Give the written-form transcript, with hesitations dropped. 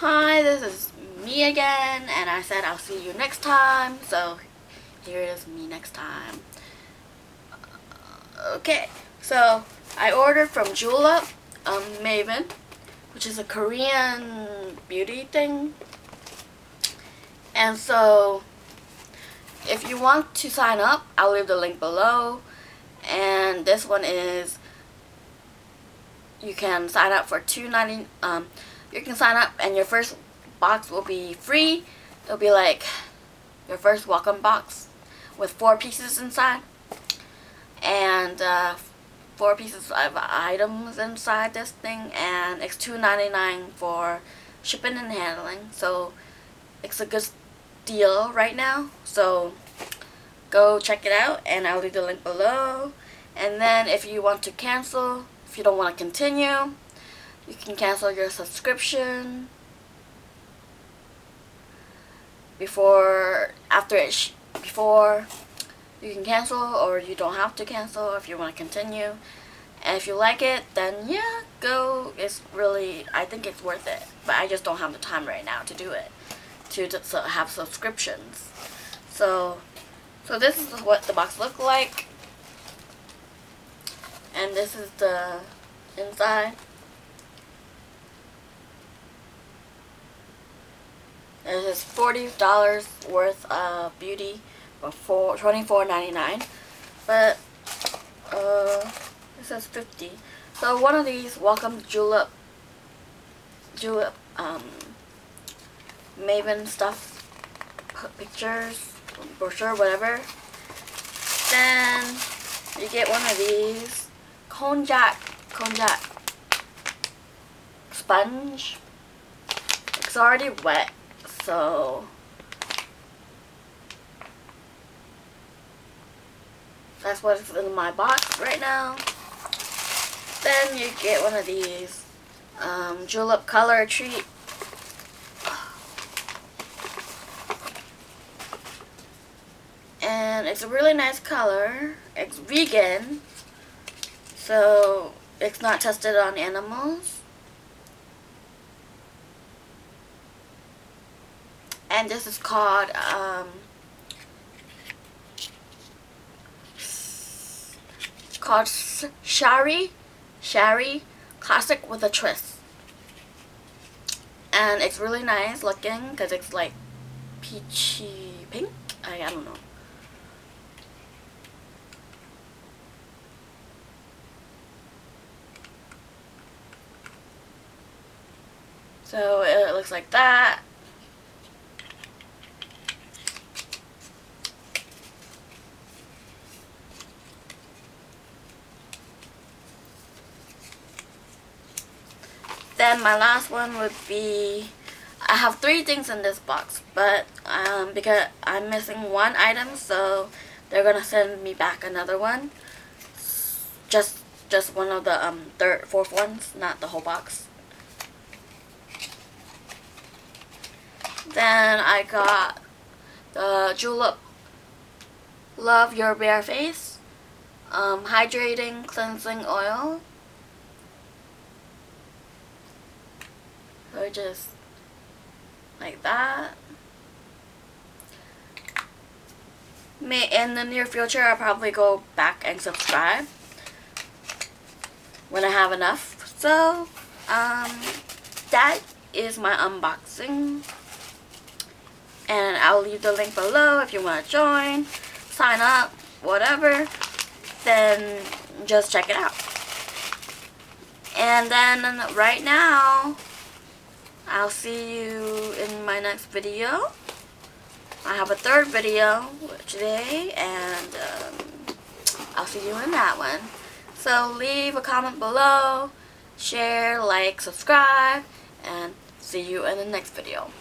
Hi, this is me again, and I said I'll see you next time, so here is me next time. Okay, so I ordered from Julep, Maven, which is a Korean beauty thing. And so, if you want to sign up, I'll leave the link below. And this one is, you can sign up for $2.90. You can sign up, and your first box will be free. It'll be like your first welcome box with 4 pieces inside, and 4 pieces of items inside this thing, and it's $2.99 for shipping and handling. So it's a good deal right now. So go check it out, and I'll leave the link below. And then if you want to cancel, if you don't want to continue, you can cancel your subscription before you can cancel, or you don't have to cancel if you want to continue. And if you like it, then yeah, go. It's really, I think it's worth it, but I just don't have the time right now to do it, to have subscriptions. So this is what the box looks like, and this is the inside. It is $40 worth of beauty for $24.99, but it says 50. So one of these, welcome Julep Maven stuff, pictures, brochure, whatever. Then you get one of these konjac sponge. It's already wet, so that's what's in my box right now. Then you get one of these Julep color treat. And it's a really nice color. It's vegan, so it's not tested on animals. And this is called Shari Classic with a Twist. And it's really nice looking because it's like peachy pink. I don't know. So it looks like that. Then my last one would be, I have 3 things in this box, but because I'm missing one item, so they're gonna send me back another one. Just one of the fourth ones, not the whole box. Then I got the Julep Love Your Bare Face hydrating cleansing oil. So just like that. In the near future, I'll probably go back and subscribe when I have enough. So that is my unboxing, and I'll leave the link below if you want to join, sign up, whatever. Then just check it out. And then right now, I'll see you in my next video. I have a 3rd video today, and I'll see you in that one. So leave a comment below, share, like, subscribe, and see you in the next video.